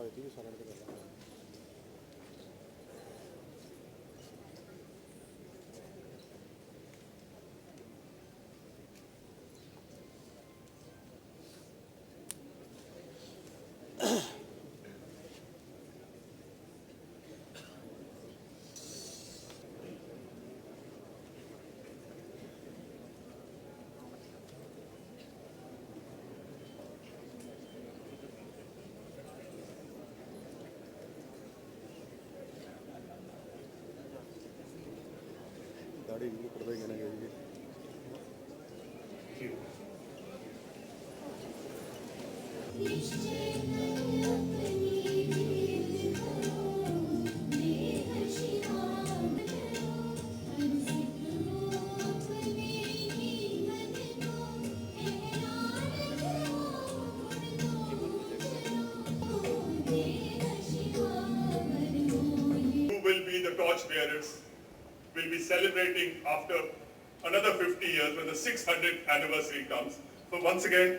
will be the torch bearers, will be celebrating after another 50 years when the 600th anniversary comes. So once again,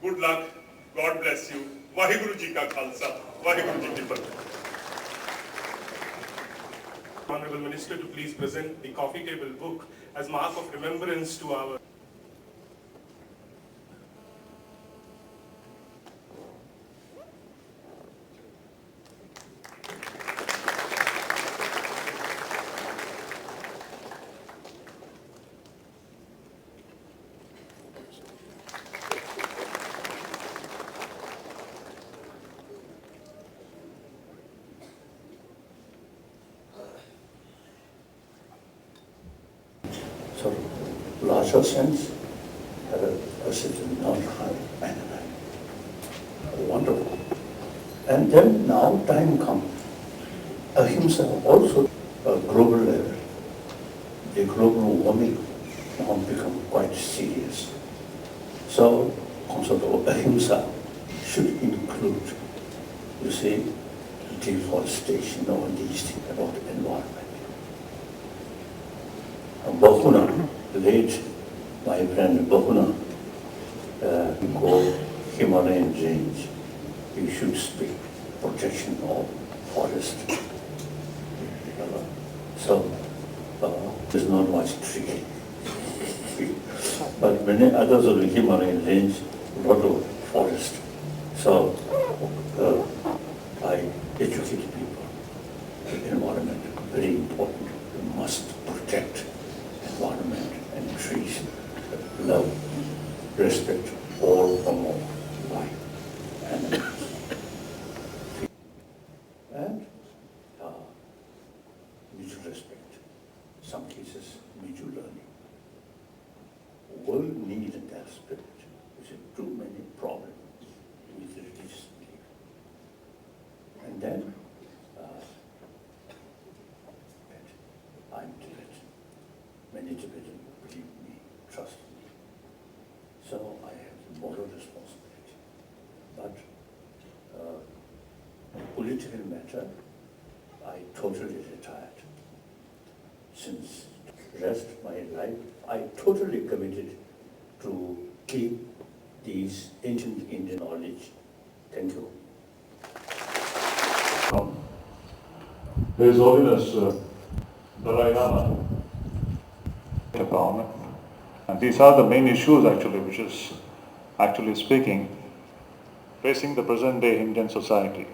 good luck, God bless you. Vaheguru Ji ka Khalsa, Vaheguru Ji ki Fateh. Honorable Minister to please present the coffee table book as mark of remembrance to our larger sense, a certain wonderful. And then now time comes. Ahimsa also a global level. The global warming now become quite serious. So concept of ahimsa should include, you see, deforestation or these things about the environment. Bahuna, late my friend Bahuna, called Himalayan range. You should speak protection of forest. So there's not much tree. But many others of the Himalayan range, a lot of forest. So I educate people. The environment, very important. You must protect environment and trees, love, respect all from all, life, animals, and mutual respect. Some cases, mutual learning. World need and their spirit. We see too many problems with religious belief. And then, I'm Tibetan. Many Tibetans believe me, trust me. So I have the moral responsibility. But political matter, I totally retired. Since the rest of my life, I totally committed to keep these ancient Indian knowledge. Thank you. His Holiness Dalailama empowerment. And these are the main issues actually, which is actually speaking, facing the present day Indian society.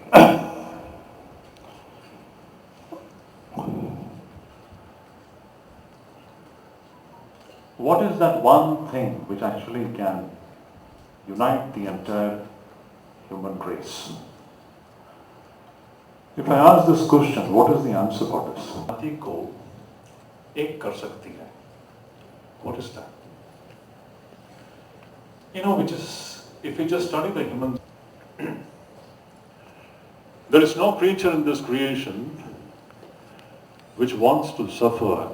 What is that one thing which actually can unite the entire human race? If I ask this question, what is the answer for this? जाति को एक कर सकती है. What is that? You know, if we just study the human, there is no creature in this creation which wants to suffer,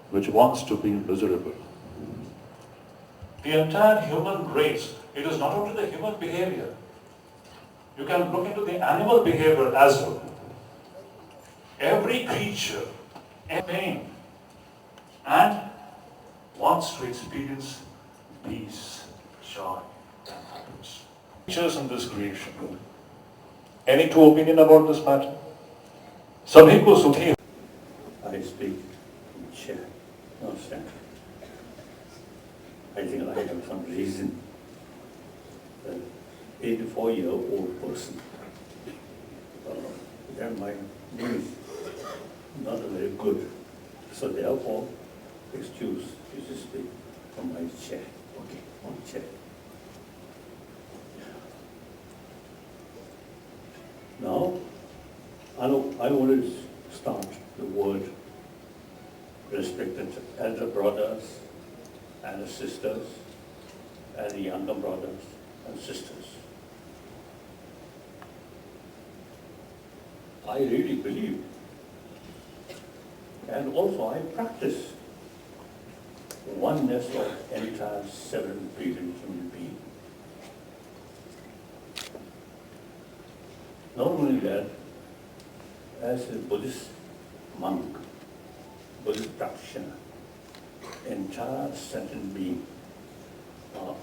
which wants to be miserable. The entire human race, it is not only the human behavior. You can look into the animal behavior as well. Every creature has pain and wants to experience peace, joy, and happiness. Creatures in this creation, Any two opinion about this matter? सभी को सुखी I speak in chair, not stand. I think I have some reason. An 84-year-old person, then my knee is not very good. So therefore, excuse you to speak from my chair. Okay, on chair. Now, I will start the word respected elder brothers and sisters and younger brothers and sisters. I really believe and also I practice oneness of entire 7 billion human beings. Not only that, as a Buddhist monk, Buddhist practitioner, entire sentient being are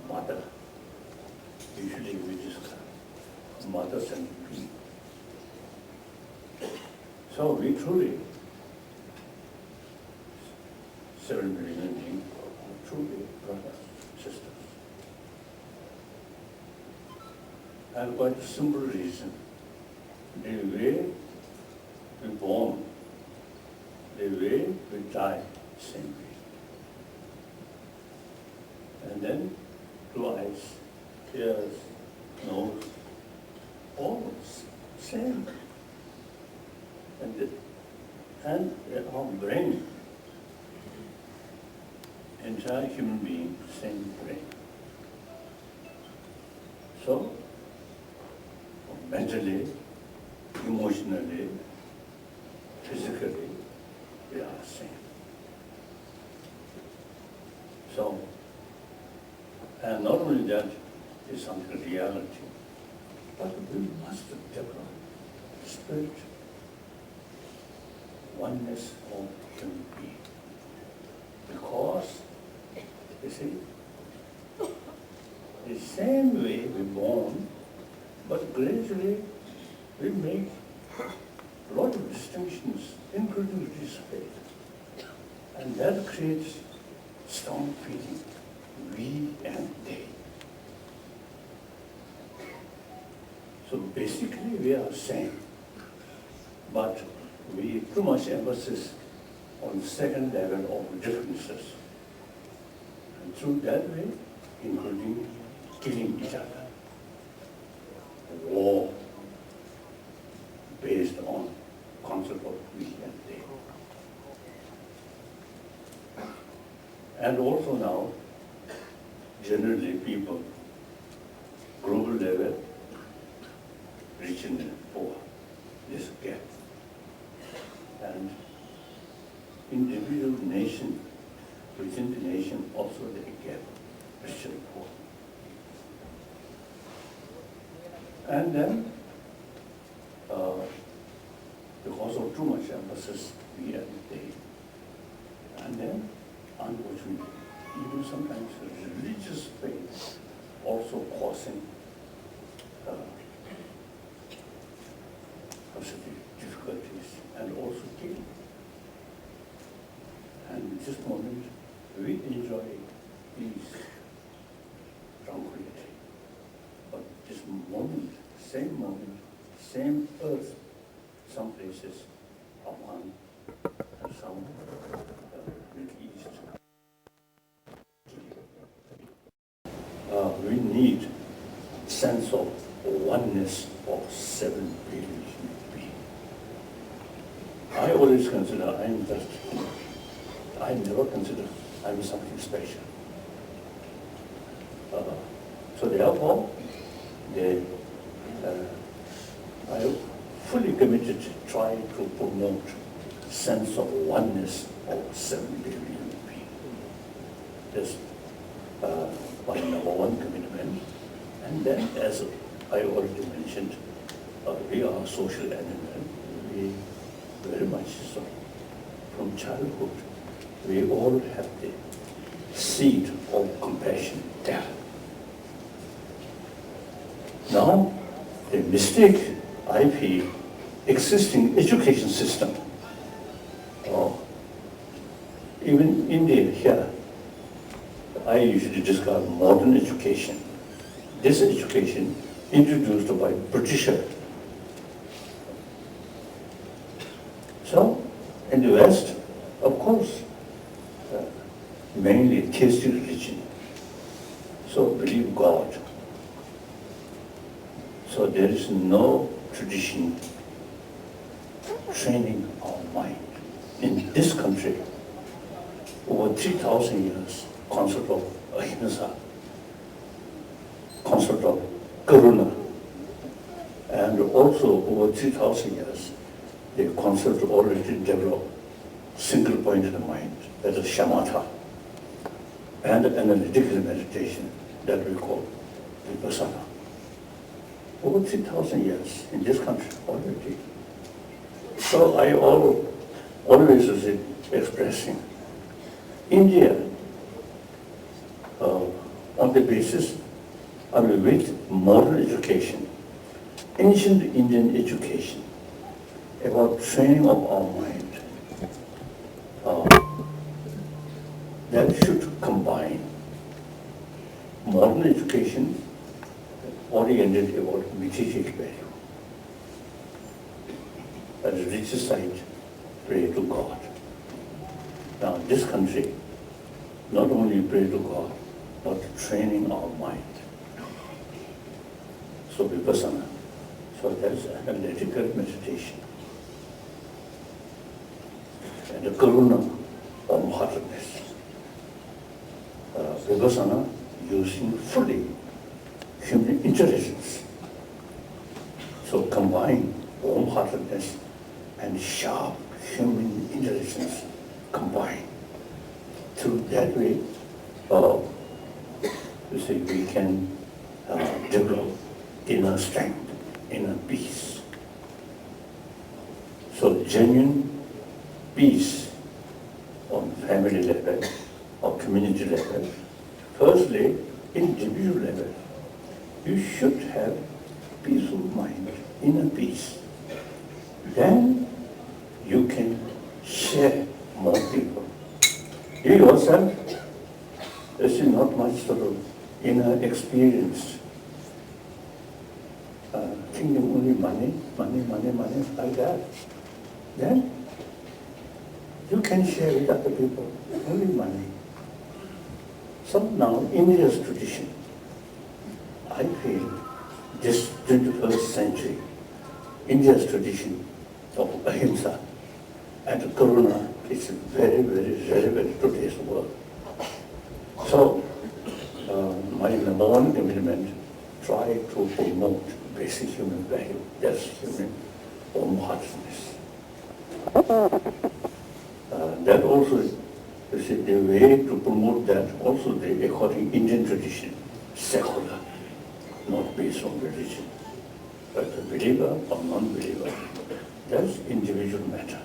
mother. Usually we describe mother sentient being. So we truly, 7 billion beings are truly brothers, sisters. And quite a simple reason. The way we born, the way we die, same way. And then 2 eyes, ears, nose, all same. And our brain, entire human being, same brain. So, mentally, emotionally, physically, we are same. So, and not only that is something reality, but we must develop spirit, oneness of human being. Because, you see, the same way we born, but gradually we make a lot of distinctions, including this faith. And that creates strong feeling, we and they. So basically we are same, but we too much emphasis on second level of differences. And through that way, including killing each other. War based on concept of we and they. And also now, generally people, global level, rich and poor, this gap. And individual nation, within the nation also the gap, rich and poor. And then, because of too much emphasis, we and they. And then, unfortunately, even sometimes religious faith also causing difficulties and also killing. And in this moment, we enjoy peace, tranquility. But this moment, same earth, some places are one, and some Middle East. We need sense of oneness of 7 billion human beings. I always consider I never consider I'm something special. So therefore, I fully committed to try to promote sense of oneness of 7 billion human beings. That's my #1 commitment. And then, as I already mentioned, we are social animals. We very much so. From childhood, we all have the seed of compassion there. Now, the mistake I feel, existing education system, or even India here, I usually describe modern education. This education introduced by Britisher. So, in the West, of course, mainly theistic religion. So believe God. So there is no tradition training our mind. In this country, over 3,000 years, concept of ahimsa, concept of karuna, and also over 3,000 years, the concept already developed, single point in the mind, that is shamatha, and analytical meditation that we call vipassana. Over 3,000 years in this country already. So I always was expressing India on the basis with modern education, ancient Indian education, about training of our mind, that should combine modern education oriented about meditative value. At the religious side, pray to God. Now, this country, not only pray to God, but training our mind. So vipassana. So that's analytical meditation. And the karuna, warm-heartedness. Vipassana using fully human intelligence. So combine warm-heartedness and sharp human intelligence combined. Through that way, you see, we can develop inner strength, inner peace. So genuine peace on family level or community level. Firstly, individual level. You should have peaceful mind, inner peace. Then you can share more people. You yourself, this is not much sort of inner experience. Thinking only money, like that. Then you can share with other people, only money. So now, India's tradition, I feel this 21st century, India's tradition of ahimsa and karuna is very, very relevant to today's world. So, my number one commitment, try to promote basic human value, that's human warm-heartedness. That also, you see, the way to promote that, also the according Indian tradition, secular, not based on religion. But a believer or non-believer, that's individual matter.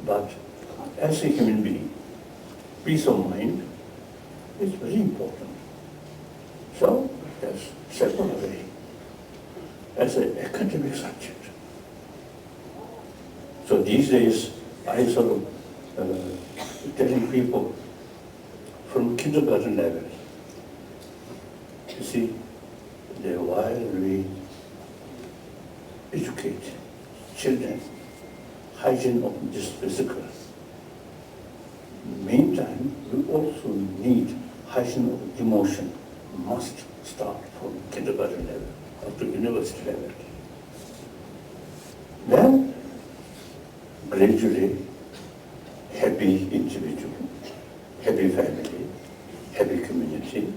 But as a human being, peace of mind is very important. So that's secular way. As an academic subject. So these days, I sort of telling people from kindergarten level, you see, while we educate children, hygiene of this physical, meantime, we also need hygiene of emotion, must start from kindergarten level up to university level. Then, gradually, happy individual, happy family, happy community,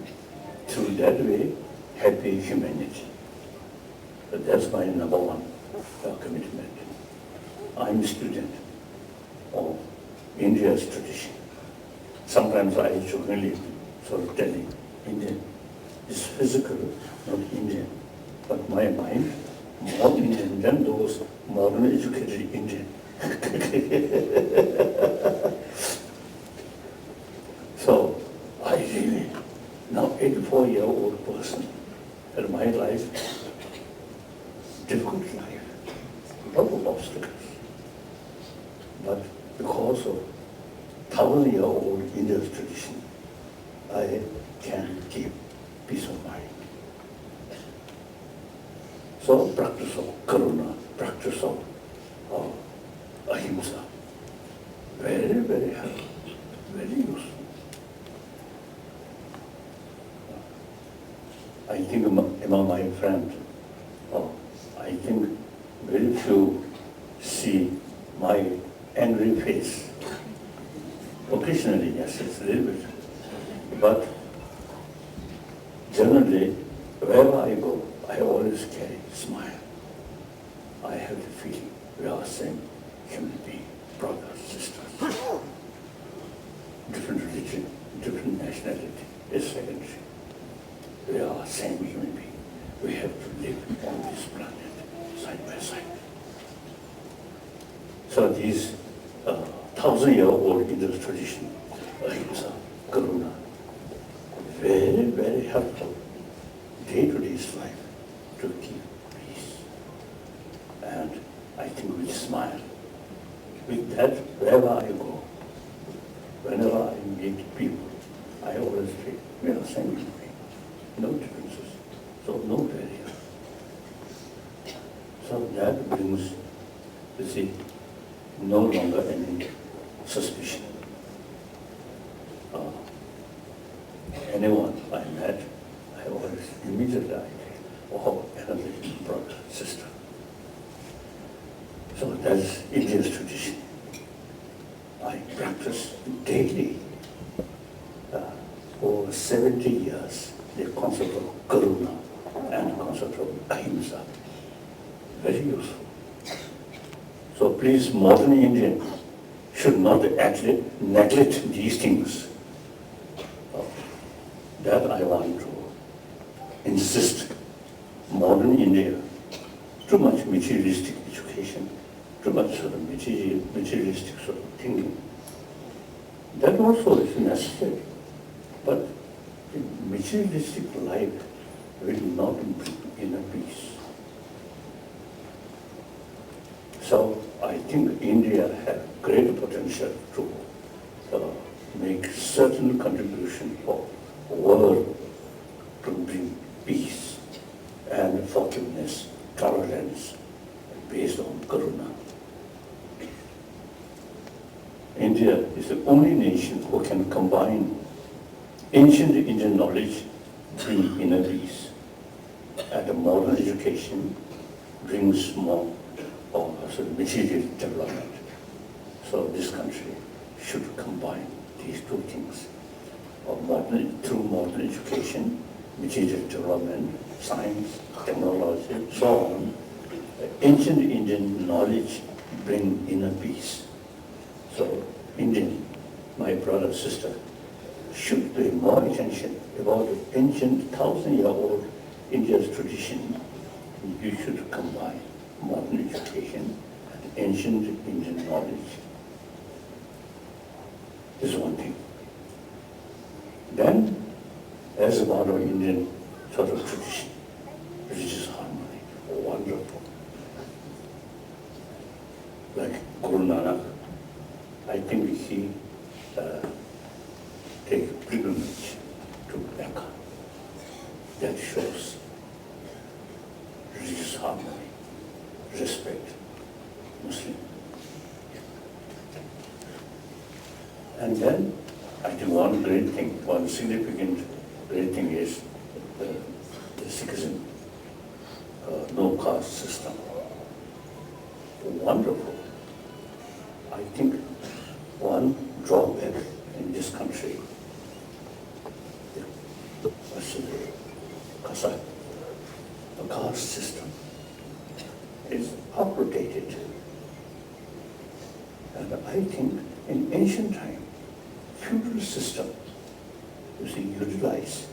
through that way, happy humanity. But that's my number one commitment. I'm a student of India's tradition. Sometimes I jokingly sort of telling Indian is physical, not Indian, but my mind more Indian than those modern educated Indian. So I really, now 84-year-old person, in my life, difficult life, a lot of obstacles. But because of 1,000-year-old India's tradition, I can keep peace of mind. So practice of karuna, practice of ahimsa, very, very helpful, very useful. I think among my friends, I think very few see my angry face. Occasionally, yes, it's a little bit. But generally, wherever I go, I always carry a smile. I have the feeling we are the same human being, brothers, sisters. Different religion, different nationality is secondary. We are the same human being. We have to live on this planet side by side. So these 1,000-year-old Indian tradition, ahimsa, karuna, very, very helpful day-to-day life to keep peace. And I think we smile. With that, wherever I go, whenever I meet people, I always feel we are the same human being. No differences, so no barrier. So that brings, you see, no longer any suspicion. Anyone I met, I always immediately oh, another brother, sister. So that's India's tradition. I practice daily for 70 years the concept of karuna and the concept of ahimsa. Very useful. So please, modern Indian should not actually neglect these things. That I want to insist. Modern India, too much materialistic education, too much sort of materialistic sort of thinking. That also is necessary. But the materialistic life will not bring inner peace. So I think India has great potential to make certain contribution for world to bring peace and forgiveness, tolerance based on karuna. India is the only nation who can combine ancient Indian knowledge, bring inner peace, and modern education brings more material development. So this country should combine these two things. Through modern education, material development, science, technology, so on, ancient Indian knowledge bring inner peace. So Indian, my brother, sister, should pay more attention about the ancient 1,000-year-old India's tradition. You should combine modern education and ancient Indian knowledge. This is one thing. Then, as about our Indian sort of tradition, religious harmony, wonderful. Like Guru Nanak, I think he take pilgrimage to Mecca. That shows religious harmony, respect, Muslim. And then, I think one great thing, one significant great thing is the Sikhism, no caste system. Wonderful. I think one drawback in this country was the caste system is outdated. And I think in ancient time, feudal system, you see, utilize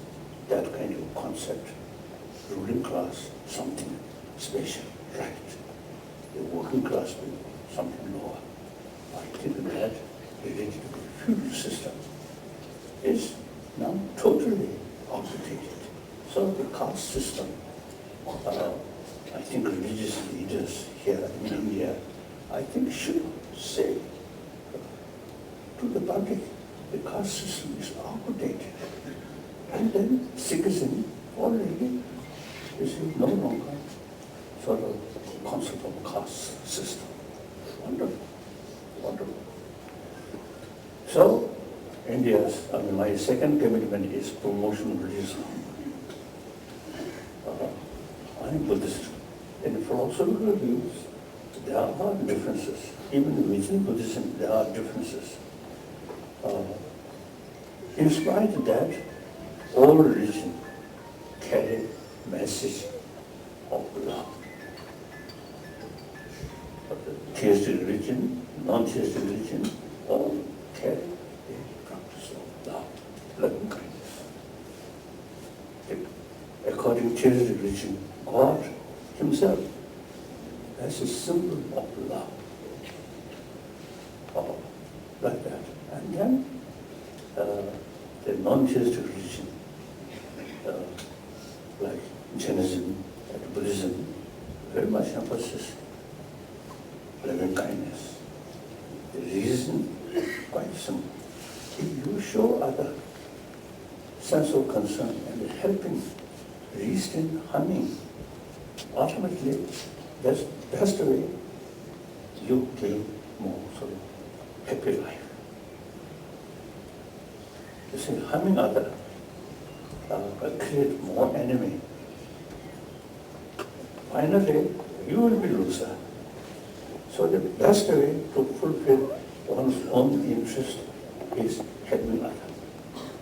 that kind of concept, ruling class, something special, right? The working class people, something lower. I think that related to the feudal system is now totally outdated. So the caste system I think religious leaders here in India, I think should say to the public, the caste system is outdated. And then Sikhism already is no longer sort of concept of caste system. Wonderful, wonderful. So, my second commitment is promotion of Buddhism. I'm Buddhist. In philosophical views, there are differences. Even within Buddhism, there are differences. In spite of that, all religions carry message of love. Theistic religion, non-theistic religion, all carry the practice of love, loving kindness. According to theistic religion, God Himself as a symbol of love. Like that. And then the non-theistic religion, like Jainism and Buddhism, very much emphasis loving kindness. The reason is quite simple. If you show other sense of concern and helping, restrain, harming, ultimately that's the way you gain more sort of happy life. You see, harming other create more enemy. Finally, you will be loser. So the best way to fulfill one's own interest is helping others.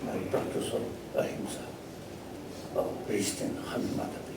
My practice of ahimsa, restraint, harming others.